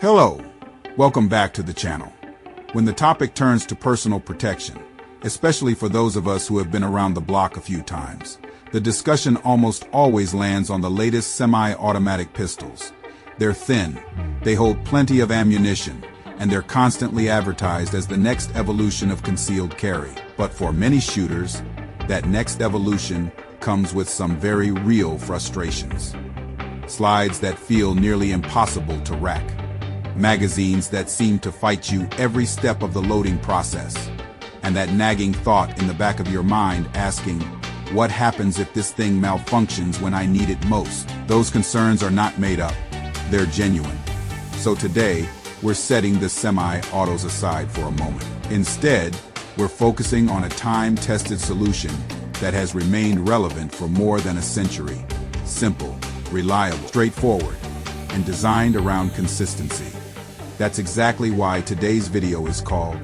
Hello, welcome back to the channel. When the topic turns to personal protection, especially for those of us who have been around the block a few times, the discussion almost always lands on the latest semi-automatic pistols. They're thin, they hold plenty of ammunition, and they're constantly advertised as the next evolution of concealed carry. But for many shooters, that next evolution comes with some very real frustrations. Slides that feel nearly impossible to rack. Magazines that seem to fight you every step of the loading process. And that nagging thought in the back of your mind asking, what happens if this thing malfunctions when I need it most? Those concerns are not made up. They're genuine. So today, we're setting the semi-autos aside for a moment. Instead, we're focusing on a time-tested solution that has remained relevant for more than a century. Simple, reliable, straightforward, and designed around consistency. That's exactly why today's video is called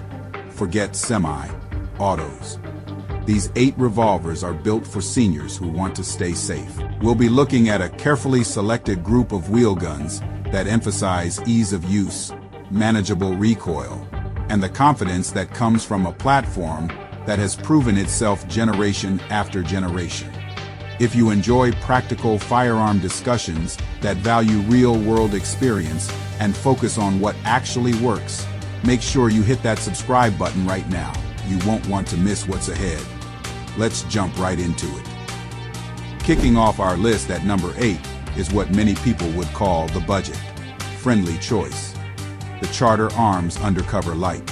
Forget Semi-Autos. These 8 revolvers are built for seniors who want to stay safe. We'll be looking at a carefully selected group of wheel guns that emphasize ease of use, manageable recoil, and the confidence that comes from a platform that has proven itself generation after generation. If you enjoy practical firearm discussions that value real-world experience and focus on what actually works, make sure you hit that subscribe button right now. You won't want to miss what's ahead. Let's jump right into it. Kicking off our list at number 8 is what many people would call the budget-friendly choice. The Charter Arms Undercover Light.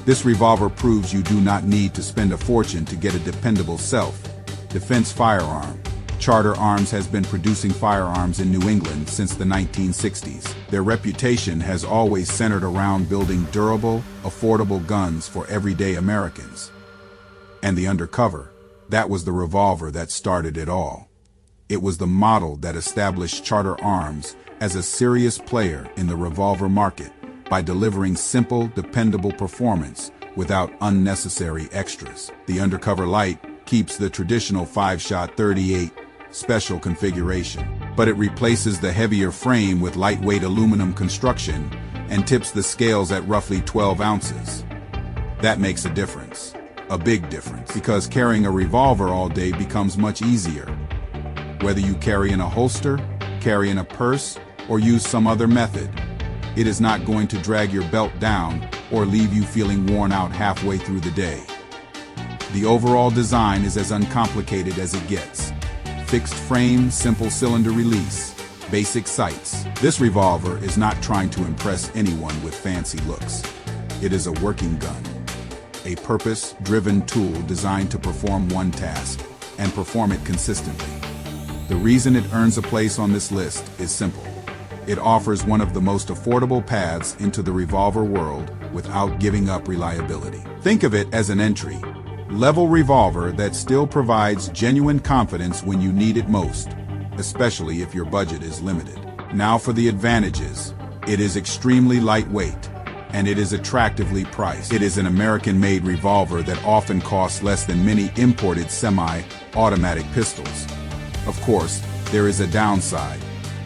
This revolver proves you do not need to spend a fortune to get a dependable self-defense firearm. Charter Arms has been producing firearms in New England since the 1960s. Their reputation has always centered around building durable, affordable guns for everyday Americans. And the Undercover, that was the revolver that started it all. It was the model that established Charter Arms as a serious player in the revolver market by delivering simple, dependable performance without unnecessary extras. The Undercover Light keeps the traditional 5-shot 38 special configuration, but it replaces the heavier frame with lightweight aluminum construction and tips the scales at roughly 12 ounces. That makes a difference, a big difference, because carrying a revolver all day becomes much easier. Whether you carry in a holster, carry in a purse, or use some other method, it is not going to drag your belt down or leave you feeling worn out halfway through the day. The overall design is as uncomplicated as it gets. Fixed frame, simple cylinder release, basic sights. This revolver is not trying to impress anyone with fancy looks. It is a working gun, a purpose-driven tool designed to perform one task and perform it consistently. The reason it earns a place on this list is simple. It offers one of the most affordable paths into the revolver world without giving up reliability. Think of it as an entry-level revolver that still provides genuine confidence when you need it most, especially if your budget is limited. Now for the advantages. It is extremely lightweight, and it is attractively priced. It is an American-made revolver that often costs less than many imported semi-automatic pistols. Of course, there is a downside.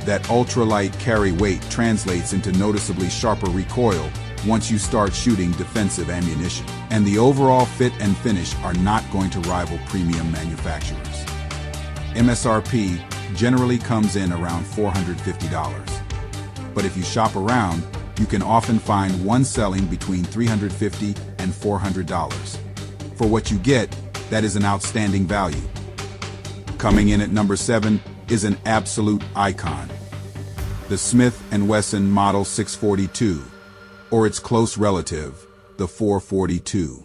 That ultralight carry weight translates into noticeably sharper recoil once you start shooting defensive ammunition. And the overall fit and finish are not going to rival premium manufacturers. MSRP generally comes in around $450. But if you shop around, you can often find one selling between $350 and $400. For what you get, that is an outstanding value. Coming in at number 7 is an absolute icon. The Smith Wesson Model 642, or its close relative, the 442.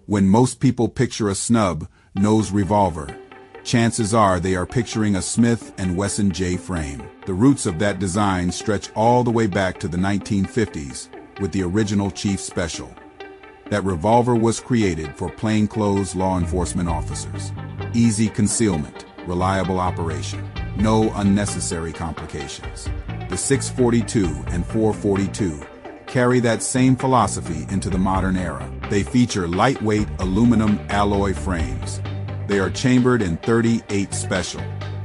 When most people picture a snub-nosed revolver, chances are they are picturing a Smith & Wesson J frame. The roots of that design stretch all the way back to the 1950s with the original Chief Special. That revolver was created for plainclothes law enforcement officers. Easy concealment, reliable operation, no unnecessary complications. The 642 and 442 carry that same philosophy into the modern era. They feature lightweight aluminum alloy frames. They are chambered in 38 special,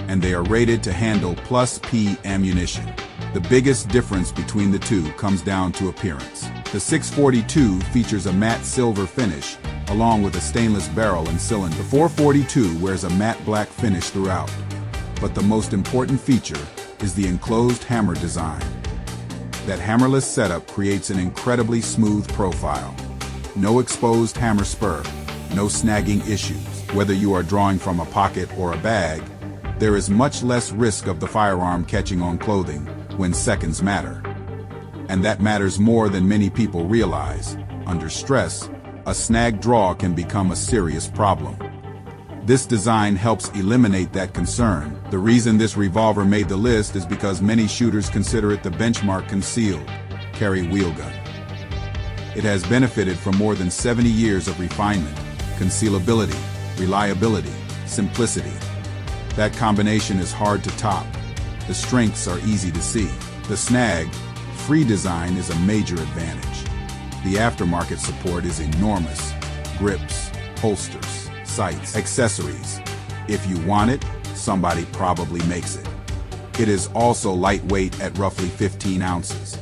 and they are rated to handle +P ammunition. The biggest difference between the two comes down to appearance. The 642 features a matte silver finish, along with a stainless barrel and cylinder. The 442 wears a matte black finish throughout. But the most important feature is the enclosed hammer design. That hammerless setup creates an incredibly smooth profile. No exposed hammer spur, no snagging issues. Whether you are drawing from a pocket or a bag, there is much less risk of the firearm catching on clothing when seconds matter. And that matters more than many people realize. Under stress, a snag draw can become a serious problem. This design helps eliminate that concern. The reason this revolver made the list is because many shooters consider it the benchmark concealed carry wheelgun. It has benefited from more than 70 years of refinement, concealability, reliability, simplicity. That combination is hard to top. The strengths are easy to see. The snag-free design is a major advantage. The aftermarket support is enormous. Grips, holsters, sights, accessories. If you want it, somebody probably makes it. It is also lightweight at roughly 15 ounces.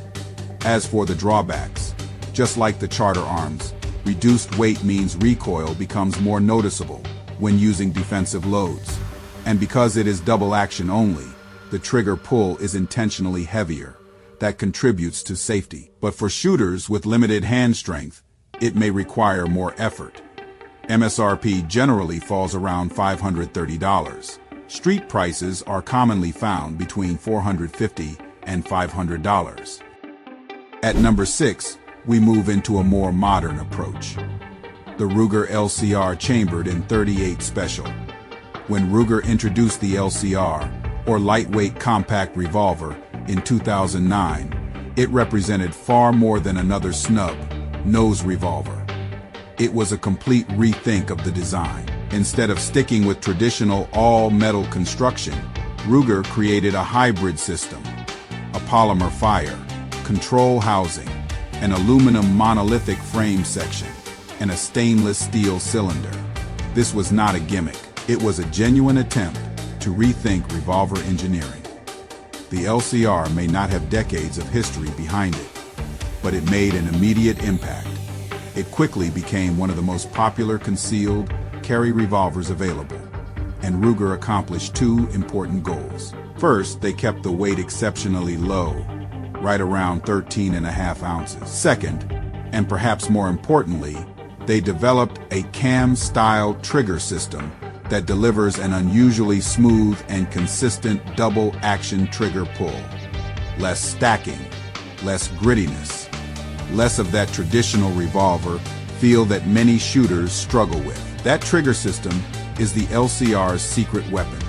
As for the drawbacks, just like the Charter arms, reduced weight means recoil becomes more noticeable when using defensive loads. And because it is double action only, the trigger pull is intentionally heavier. That contributes to safety. But for shooters with limited hand strength, it may require more effort. MSRP generally falls around $530. Street prices are commonly found between $450 and $500. At number 6, we move into a more modern approach. The Ruger LCR chambered in .38 Special. When Ruger introduced the LCR, or lightweight compact revolver, in 2009, it represented far more than another snub-nose revolver. It was a complete rethink of the design. Instead of sticking with traditional all-metal construction, Ruger created a hybrid system, a polymer fire, control housing, an aluminum monolithic frame section, and a stainless steel cylinder. This was not a gimmick. It was a genuine attempt to rethink revolver engineering. The LCR may not have decades of history behind it, but it made an immediate impact. It quickly became one of the most popular concealed carry revolvers available, and Ruger accomplished two important goals. First, they kept the weight exceptionally low, right around 13.5 ounces. Second, and perhaps more importantly, they developed a cam-style trigger system that delivers an unusually smooth and consistent double-action trigger pull. Less stacking, less grittiness, less of that traditional revolver feel that many shooters struggle with. That trigger system is the LCR's secret weapon,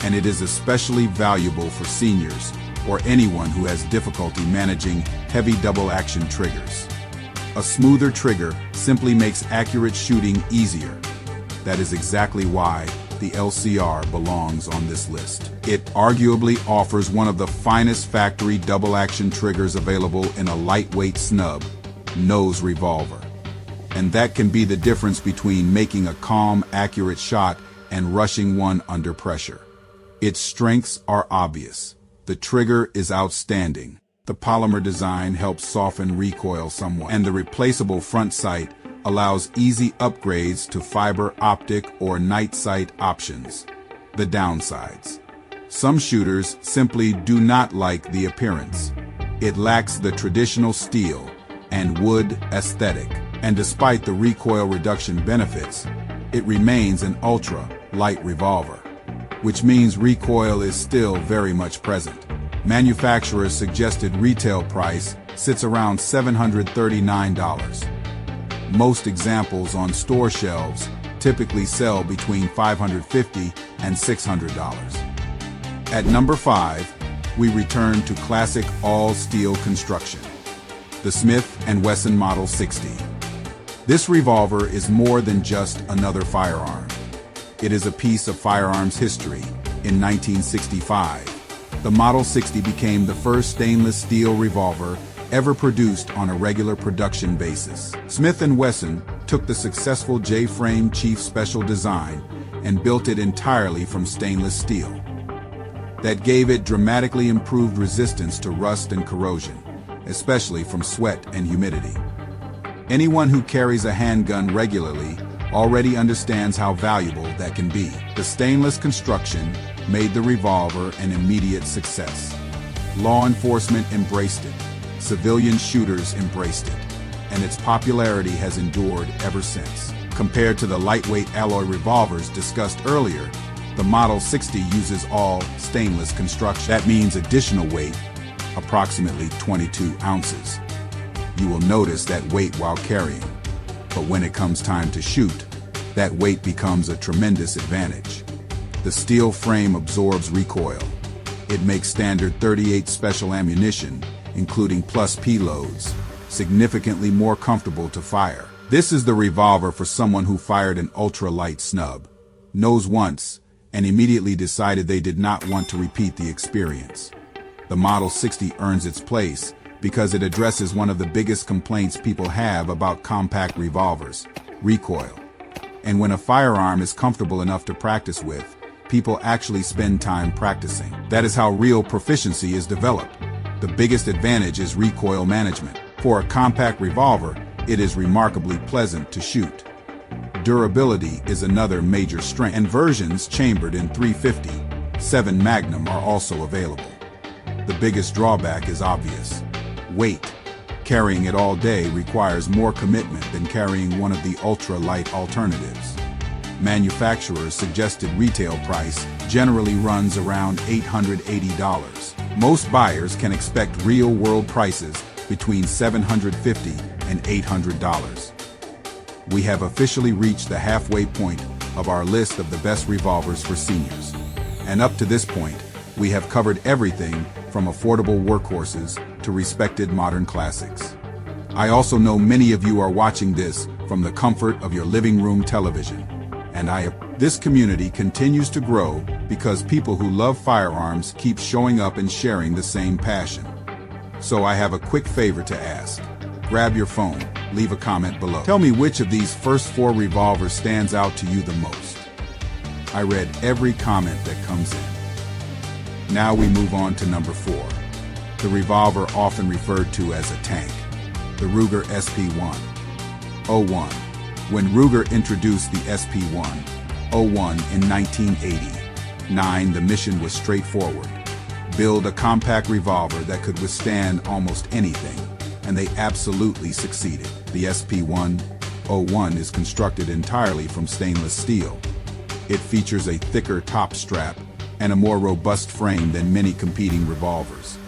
and it is especially valuable for seniors or anyone who has difficulty managing heavy double-action triggers. A smoother trigger simply makes accurate shooting easier. That is exactly why the LCR belongs on this list. It arguably offers one of the finest factory double-action triggers available in a lightweight snub-nose revolver. And that can be the difference between making a calm, accurate shot and rushing one under pressure. Its strengths are obvious. The trigger is outstanding. The polymer design helps soften recoil somewhat, and the replaceable front sight allows easy upgrades to fiber optic or night sight options. The downsides. Some shooters simply do not like the appearance. It lacks the traditional steel and wood aesthetic, and despite the recoil reduction benefits, it remains an ultra-light revolver, which means recoil is still very much present. Manufacturer's suggested retail price sits around $739. Most examples on store shelves typically sell between $550 and $600. At number 5, we return to classic all-steel construction, the Smith & Wesson Model 60. This revolver is more than just another firearm. It is a piece of firearms history. In 1965, the Model 60 became the first stainless steel revolver ever produced on a regular production basis. Smith & Wesson took the successful J-frame Chief Special design and built it entirely from stainless steel. that gave it dramatically improved resistance to rust and corrosion, especially from sweat and humidity. Anyone who carries a handgun regularly already understands how valuable that can be. The stainless construction made the Revolver an immediate success. Law enforcement embraced it, civilian shooters embraced it, and its popularity has endured ever since. Compared to the lightweight alloy revolvers discussed earlier, the Model 60 uses all stainless construction. That means additional weight, approximately 22 ounces. You will notice that weight while carrying, but when it comes time to shoot, that weight becomes a tremendous advantage. The steel frame absorbs recoil. It makes standard .38 special ammunition, including plus P loads, significantly more comfortable to fire. This is the Revolver for someone who fired an ultra-light snub, nose once, and immediately decided they did not want to repeat the experience. The Model 60 earns its place because it addresses one of the biggest complaints people have about compact revolvers: recoil. And when a firearm is comfortable enough to practice with, people actually spend time practicing. That is how real proficiency is developed. The biggest advantage is recoil management. For a compact revolver, it is remarkably pleasant to shoot. Durability is another major strength, and versions chambered in .357 Magnum are also available. The biggest drawback is obvious: weight. Carrying it all day requires more commitment than carrying one of the ultra-light alternatives. Manufacturer's suggested retail price generally runs around $880. Most buyers can expect real-world prices between $750 and $800. We have officially reached the halfway point of our list of the best revolvers for seniors. And up to this point, we have covered everything from affordable workhorses to respected modern classics. I also know many of you are watching this from the comfort of your living room television. And this community continues to grow because people who love firearms keep showing up and sharing the same passion. So I have a quick favor to ask. Grab your phone, leave a comment below. Tell me which of these first 4 revolvers stands out to you the most. I read every comment that comes in. Now we move on to number 4. The revolver often referred to as a tank, the Ruger SP-101. When Ruger introduced the SP-101 in 1989, the mission was straightforward: build a compact revolver that could withstand almost anything, and they absolutely succeeded. The SP-101 is constructed entirely from stainless steel. It features a thicker top strap and a more robust frame than many competing revolvers.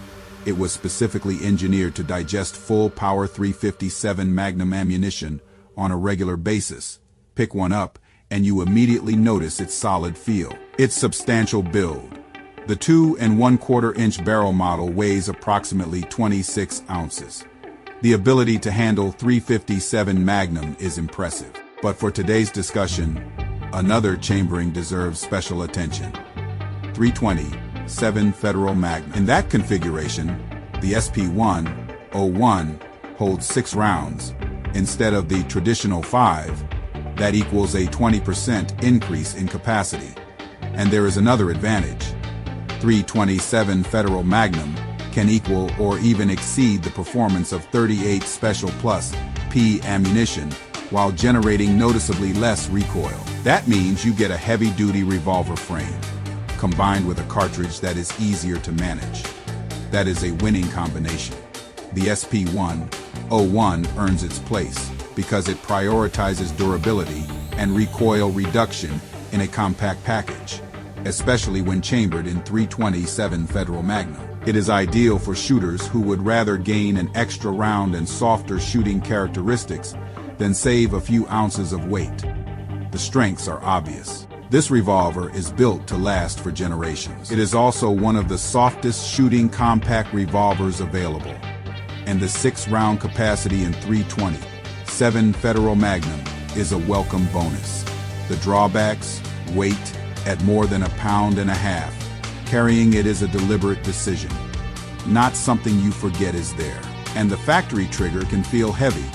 It was specifically engineered to digest full power .357 Magnum ammunition on a regular basis. Pick one up, and you immediately notice its solid feel. Its substantial build. The 2 1/4 inch barrel model weighs approximately 26 ounces. The ability to handle .357 Magnum is impressive. But for today's discussion, another chambering deserves special attention: .327 Federal Magnum. In that configuration, the SP-101 holds 6 rounds instead of the traditional 5. That equals a 20% increase in capacity. And there is another advantage. .327 Federal Magnum can equal or even exceed the performance of .38 Special Plus P ammunition while generating noticeably less recoil. That means you get a heavy-duty revolver frame, combined with a cartridge that is easier to manage. That is a winning combination. The SP-101 earns its place because it prioritizes durability and recoil reduction in a compact package, especially when chambered in .327 Federal Magnum. It is ideal for shooters who would rather gain an extra round and softer shooting characteristics than save a few ounces of weight. The strengths are obvious. This revolver is built to last for generations. It is also one of the softest shooting compact revolvers available. And the 6-round capacity in .327 Federal Magnum is a welcome bonus. The drawbacks: weight at more than 1.5 pounds. Carrying it is a deliberate decision, not something you forget is there. And the factory trigger can feel heavy,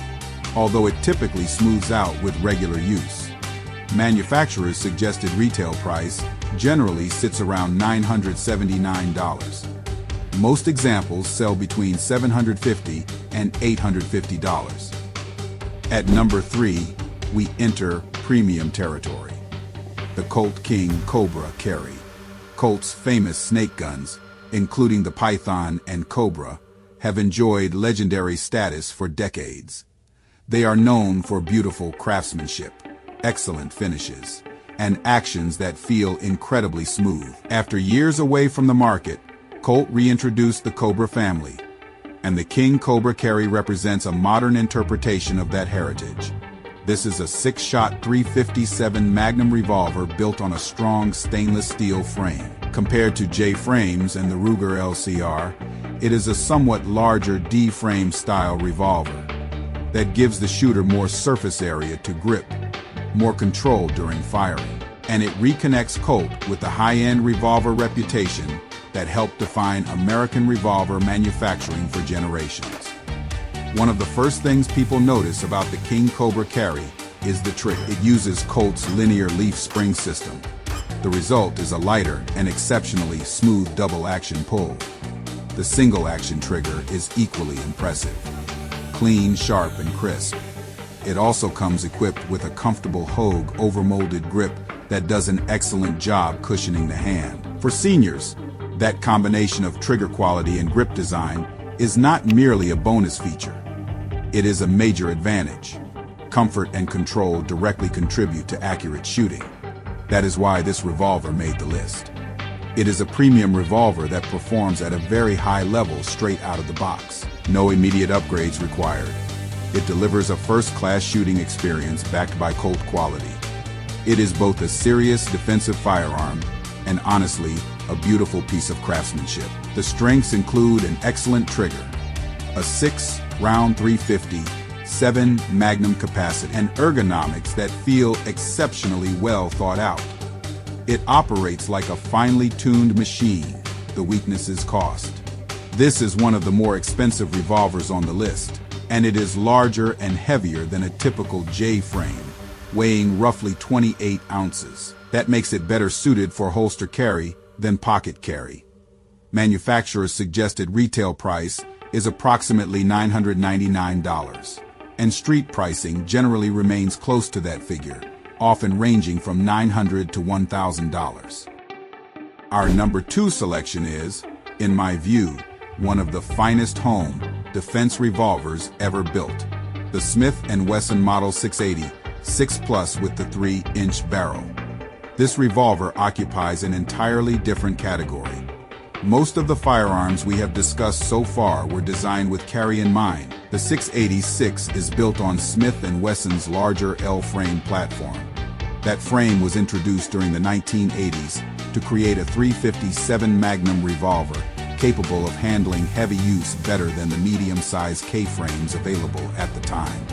although it typically smooths out with regular use. Manufacturer's suggested retail price generally sits around $979. Most examples sell between $750 and $850. At number 3, we enter premium territory. The Colt King Cobra Carry. Colt's famous snake guns, including the Python and Cobra, have enjoyed legendary status for decades. They are known for beautiful craftsmanship, excellent finishes, and actions that feel incredibly smooth. After years away from the market, Colt reintroduced the Cobra family, and the King Cobra Carry represents a modern interpretation of that heritage. This is a 6-shot .357 Magnum revolver built on a strong stainless steel frame. Compared to J-frames and the Ruger LCR, it is a somewhat larger D-frame style revolver that gives the shooter more surface area to grip, more control during firing, and it reconnects Colt with the high-end revolver reputation that helped define American revolver manufacturing for generations. One of the first things people notice about the King Cobra Carry is the trigger. It uses Colt's linear leaf spring system. The result is a lighter and exceptionally smooth double-action pull. The single-action trigger is equally impressive. Clean, sharp, and crisp. It also comes equipped with a comfortable Hogue overmolded grip that does an excellent job cushioning the hand. For seniors, that combination of trigger quality and grip design is not merely a bonus feature. It is a major advantage. Comfort and control directly contribute to accurate shooting. That is why this revolver made the list. It is a premium revolver that performs at a very high level straight out of the box. No immediate upgrades required. It delivers a first-class shooting experience backed by Colt quality. It is both a serious defensive firearm and, honestly, a beautiful piece of craftsmanship. The strengths include an excellent trigger, a 6-round .350, 7 Magnum capacity, and ergonomics that feel exceptionally well thought out. It operates like a finely tuned machine. The weakness is cost. This is one of the more expensive revolvers on the list, and it is larger and heavier than a typical J-frame, weighing roughly 28 ounces. That makes it better suited for holster carry than pocket carry. Manufacturer's suggested retail price is approximately $999, and street pricing generally remains close to that figure, often ranging from $900 to $1,000. Our number 2 selection is, in my view, one of the finest home defense revolvers ever built. The Smith Wesson Model 680 6+ with the 3-inch barrel. This revolver occupies an entirely different category. Most of the firearms we have discussed so far were designed with carry in mind. The 686 is built on Smith & Wesson's larger L-frame platform. That frame was introduced during the 1980s to create a .357 Magnum revolver capable of handling heavy use better than the medium-sized K-frames available at the time.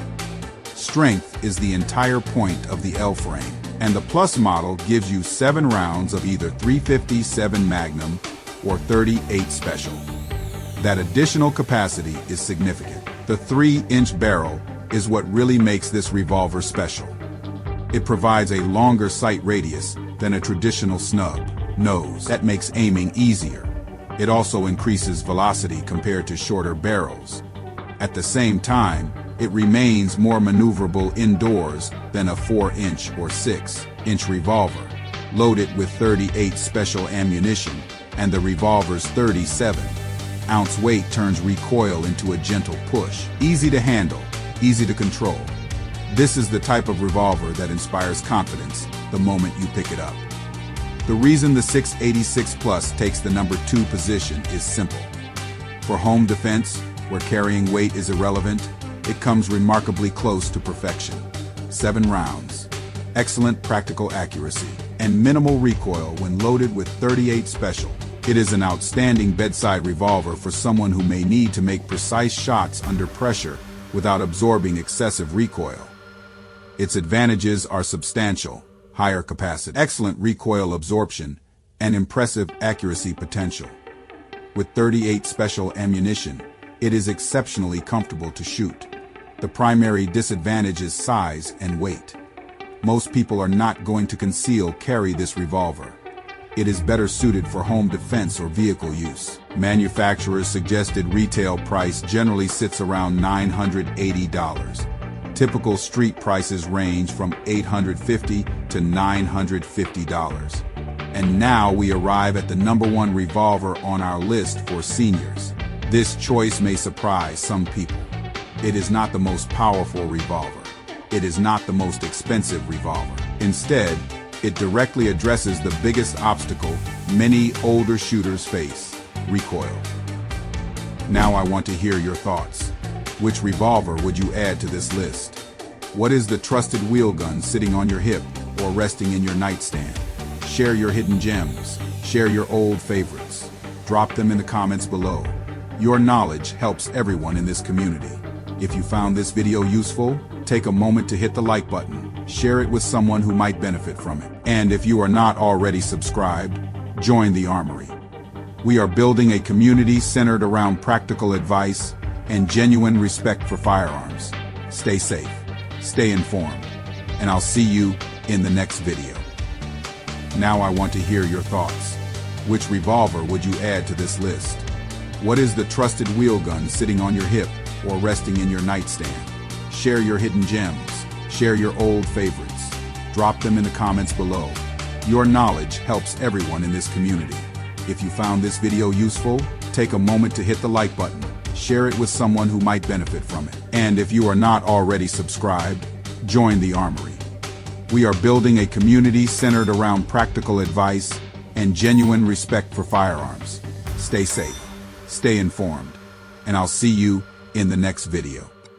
Strength is the entire point of the L-frame, and the Plus model gives you 7 rounds of either .357 Magnum or .38 Special. That additional capacity is significant. The 3-inch barrel is what really makes this revolver special. It provides a longer sight radius than a traditional snub nose. That makes aiming easier. It also increases velocity compared to shorter barrels. At the same time, it remains more maneuverable indoors than a 4-inch or 6-inch revolver, loaded with .38 Special ammunition, and the revolver's 37-ounce weight turns recoil into a gentle push. Easy to handle, easy to control. This is the type of revolver that inspires confidence the moment you pick it up. The reason the 686 Plus takes the number 2 position is simple. For home defense, where carrying weight is irrelevant, it comes remarkably close to perfection. 7 rounds, excellent practical accuracy, and minimal recoil when loaded with .38 Special. It is an outstanding bedside revolver for someone who may need to make precise shots under pressure without absorbing excessive recoil. Its advantages are substantial: higher capacity, excellent recoil absorption, and impressive accuracy potential. With .38 Special ammunition, it is exceptionally comfortable to shoot. The primary disadvantage is size and weight. most people are not going to conceal carry this revolver. It is better suited for home defense or vehicle use. Manufacturer's suggested retail price generally sits around $980. Typical street prices range from $850 to $950. And now we arrive at the #1 revolver on our list for seniors. This choice may surprise some people. It is not the most powerful revolver. It is not the most expensive revolver. Instead, it directly addresses the biggest obstacle many older shooters face: recoil. Now I want to hear your thoughts. Which revolver would you add to this list? What is the trusted wheel gun sitting on your hip or resting in your nightstand? Share your hidden gems. Share your old favorites. Drop them in the comments below. Your knowledge helps everyone in this community. If you found this video useful, take a moment to hit the like button. Share it with someone who might benefit from it. And if you are not already subscribed, join the Armory. We are building a community centered around practical advice and genuine respect for firearms. Stay safe, stay informed, and I'll see you in the next video. Now I want to hear your thoughts. Which revolver would you add to this list? What is the trusted wheel gun sitting on your hip or resting in your nightstand? Share your hidden gems. Share your old favorites. Drop them in the comments below. Your knowledge helps everyone in this community. If you found this video useful, take a moment to hit the like button. Share it with someone who might benefit from it. And if you are not already subscribed, join the Armory. We are building a community centered around practical advice and genuine respect for firearms. Stay safe, stay informed, and I'll see you in the next video.